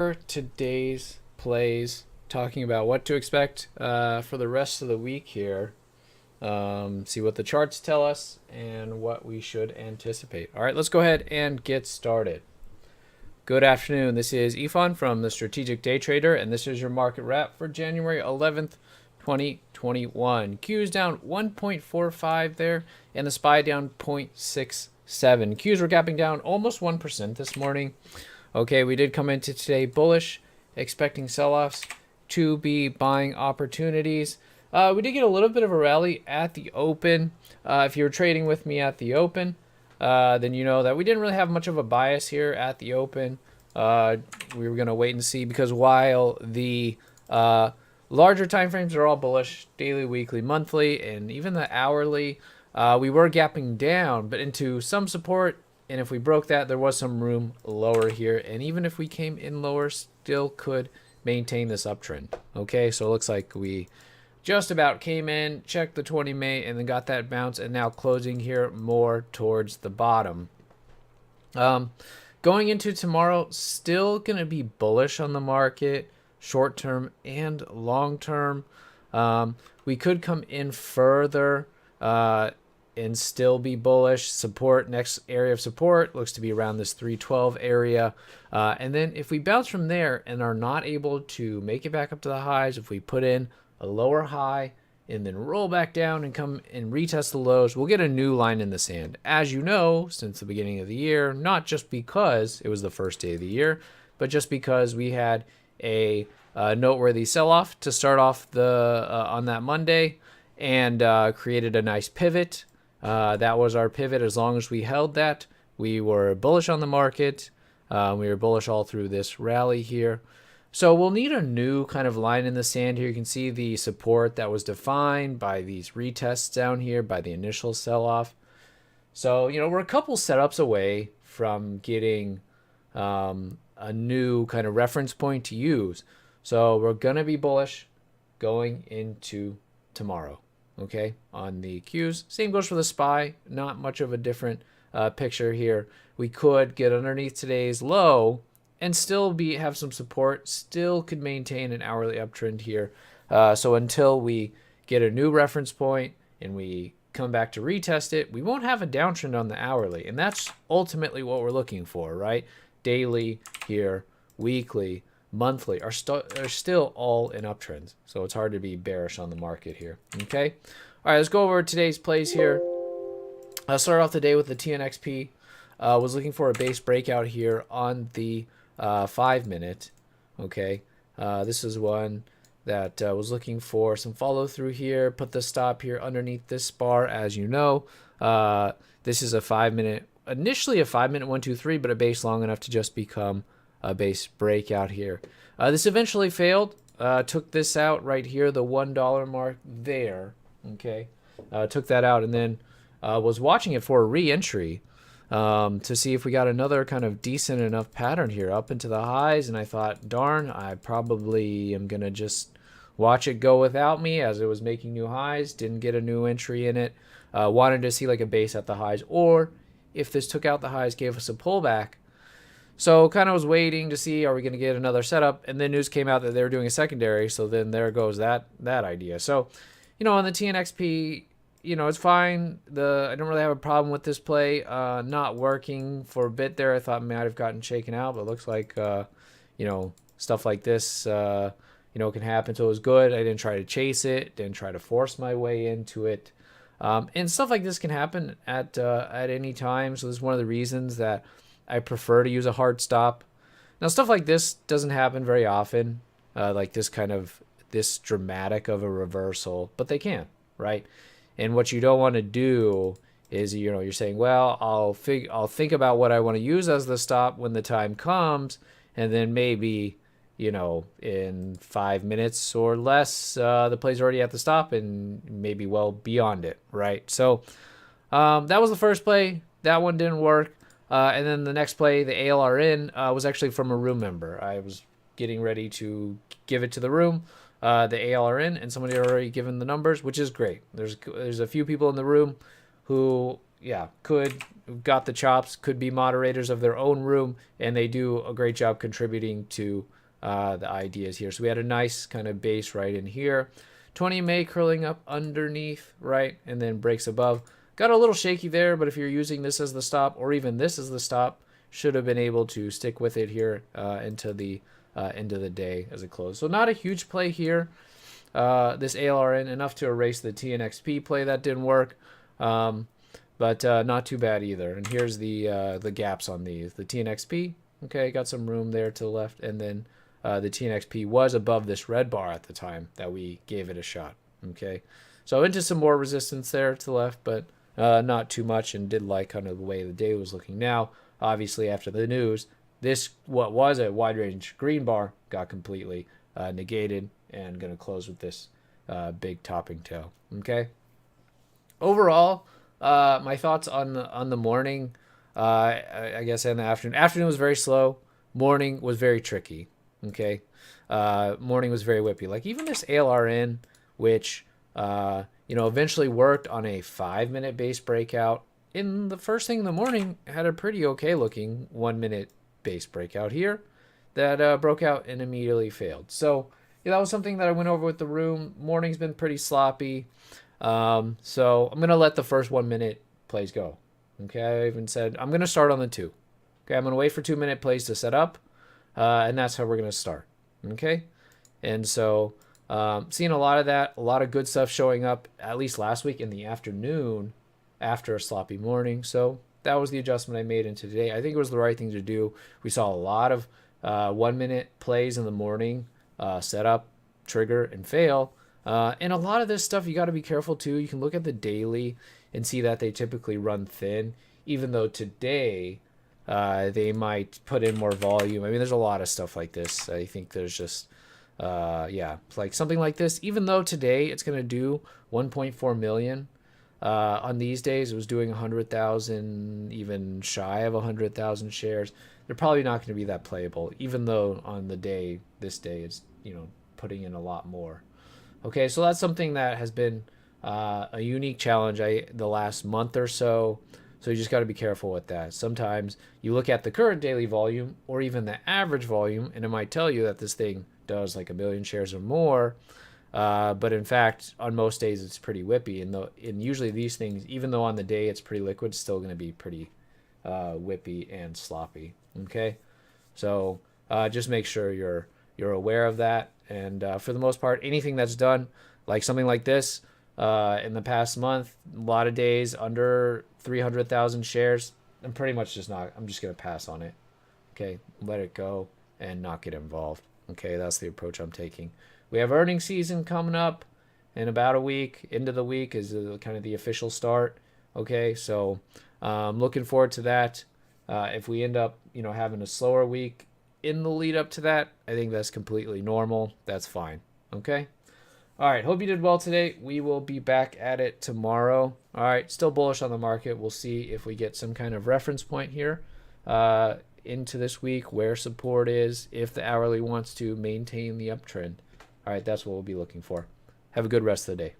Today's plays, talking about what to expect for the rest of the week here. See what the charts tell us and what we should anticipate. All right, let's go ahead and get started. Good afternoon. This is Ifan from the Strategic Day Trader, and this is your market wrap for January 11th, 2021. Q's down 1.45 there, and the SPY down 0.67. Q's were gapping down almost 1% this morning. Okay, we did come into today bullish, expecting sell-offs to be buying opportunities. We did get a little bit of a rally at the open. If you were trading with me at the open, then you know that we didn't really have much of a bias here at the open. We were going to wait and see because while the larger time frames are all bullish, daily, weekly, monthly, and even the hourly, we were gapping down, but into some support. And if we broke that, there was some room lower here. And even if we came in lower, still could maintain this uptrend. Okay, so it looks like we just about came in, checked the 20 May, and then got that bounce, and now closing here more towards the bottom. Going into tomorrow, still going to be bullish on the market, short term and long term. We could come in further and still be bullish. Support, next area of support looks to be around this 312 area. And then if we bounce from there and are not able to make it back up to the highs, if we put in a lower high and then roll back down and come and retest the lows, we'll get a new line in the sand. As you know, since the beginning of the year, not just because it was the first day of the year, but just because we had a noteworthy sell-off to start off the on that Monday and created a nice pivot. That was our pivot. As long as we held that, we were bullish on the market. We were bullish all through this rally here. So we'll need a new kind of line in the sand here. You can see the support that was defined by these retests down here, by the initial sell-off. So, you know, we're a couple setups away from getting a new kind of reference point to use. So we're going to be bullish going into tomorrow. Okay, on the Qs. Same goes for the SPY. Not much of a different picture here. We could get underneath today's low and still have some support. Still could maintain an hourly uptrend here. So until we get a new reference point and we come back to retest it, we won't have a downtrend on the hourly. And that's ultimately what we're looking for, right? Daily here, weekly, monthly are still all in uptrends. So it's hard to be bearish on the market here. Okay. All right, let's go over today's plays here. I'll start off the day with the TNXP. Was looking for a base breakout here on the 5-minute. Okay. This is one that was looking for some follow through here. Put the stop here underneath this bar. As you know, this is a 5-minute, initially a 5-minute 1, 2, 3, but a base long enough to just become a base breakout here. This eventually failed. Took this out right here, the $1 mark there. Okay, took that out and then was watching it for a re-entry to see if we got another kind of decent enough pattern here up into the highs. And I thought, darn, I probably am gonna just watch it go without me as it was making new highs. Didn't get a new entry in it. Wanted to see like a base at the highs, or if this took out the highs, gave us a pullback. So kind of was waiting to see, are we going to get another setup? And then news came out that they were doing a secondary. So then there goes that idea. So, you know, on the TNXP, you know, it's fine. I don't really have a problem with this play not working for a bit there. I thought it might have gotten shaken out, but it looks like, you know, stuff like this, you know, can happen. So it was good. I didn't try to chase it. Didn't try to force my way into it. And stuff like this can happen at any time. So this is one of the reasons that I prefer to use a hard stop. Now, stuff like this doesn't happen very often, like this dramatic of a reversal, but they can, right? And what you don't want to do is, you know, you're saying, well, I'll think about what I want to use as the stop when the time comes, and then maybe, you know, in 5 minutes or less, the play's already at the stop and maybe well beyond it, right? So that was the first play. That one didn't work. And then the next play, the ALRN, was actually from a room member. I was getting ready to give it to the room, the ALRN, and somebody had already given the numbers, which is great. There's a few people in the room who yeah, got the chops, could be moderators of their own room, and they do a great job contributing to the ideas here. So we had a nice kind of base right in here. 20 MA curling up underneath, right, and then breaks above. Got a little shaky there, but if you're using this as the stop, or even this as the stop, should have been able to stick with it here into the end of the day as it closed. So not a huge play here. This ALRN, enough to erase the TNXP play that didn't work. But not too bad either. And here's the gaps on these. The TNXP, okay, got some room there to the left, and then the TNXP was above this red bar at the time that we gave it a shot, okay. So into some more resistance there to the left, but not too much, and did like kind of the way the day was looking. Now, obviously, after the news, this, what was a wide range green bar, got completely negated, and going to close with this big topping tail, okay. Overall, my thoughts on the morning, I guess in the afternoon. Afternoon was very slow. Morning was very tricky. Okay, morning was very whippy. Like even this ALRN, which eventually worked on a 5-minute base breakout. In the first thing in the morning, had a pretty okay looking 1-minute base breakout here that broke out and immediately failed. So yeah, that was something that I went over with the room. Morning's been pretty sloppy. So I'm going to let the first 1-minute plays go. Okay. I even said, I'm going to start on the 2. Okay. I'm going to wait for 2-minute plays to set up. And that's how we're going to start. Okay. And so, seeing a lot of that, a lot of good stuff showing up at least last week in the afternoon after a sloppy morning. So that was the adjustment I made into today. I think it was the right thing to do. We saw a lot of, 1-minute plays in the morning, set up, trigger, and fail. And a lot of this stuff, you got to be careful too. You can look at the daily and see that they typically run thin, even though today they might put in more volume. I mean, there's a lot of stuff like this. I think there's just, like something like this, even though today it's going to do 1.4 million. On these days, it was doing 100,000, even shy of 100,000 shares. They're probably not going to be that playable, even though on the day, this day, it's, putting in a lot more. Okay, so that's something that has been a unique challenge the last month or so. So you just got to be careful with that. Sometimes you look at the current daily volume or even the average volume, and it might tell you that this thing does like 1 million shares or more. But in fact, on most days, it's pretty whippy. And usually these things, even though on the day it's pretty liquid, it's still going to be pretty whippy and sloppy. Okay, so just make sure you're aware of that. And for the most part, anything that's done, like something like this, in the past month, a lot of days under 300,000 shares, I'm pretty much I'm just going to pass on it. Okay, let it go and not get involved. Okay, that's the approach I'm taking. We have earnings season coming up in about a week. End of the week is kind of the official start. Okay, so looking forward to that. If we end up, having a slower week in the lead up to that, I think that's completely normal. That's fine. Okay. All right. Hope you did well today. We will be back at it tomorrow. All right. Still bullish on the market. We'll see if we get some kind of reference point here into this week, where support is, if the hourly wants to maintain the uptrend. All right. That's what we'll be looking for. Have a good rest of the day.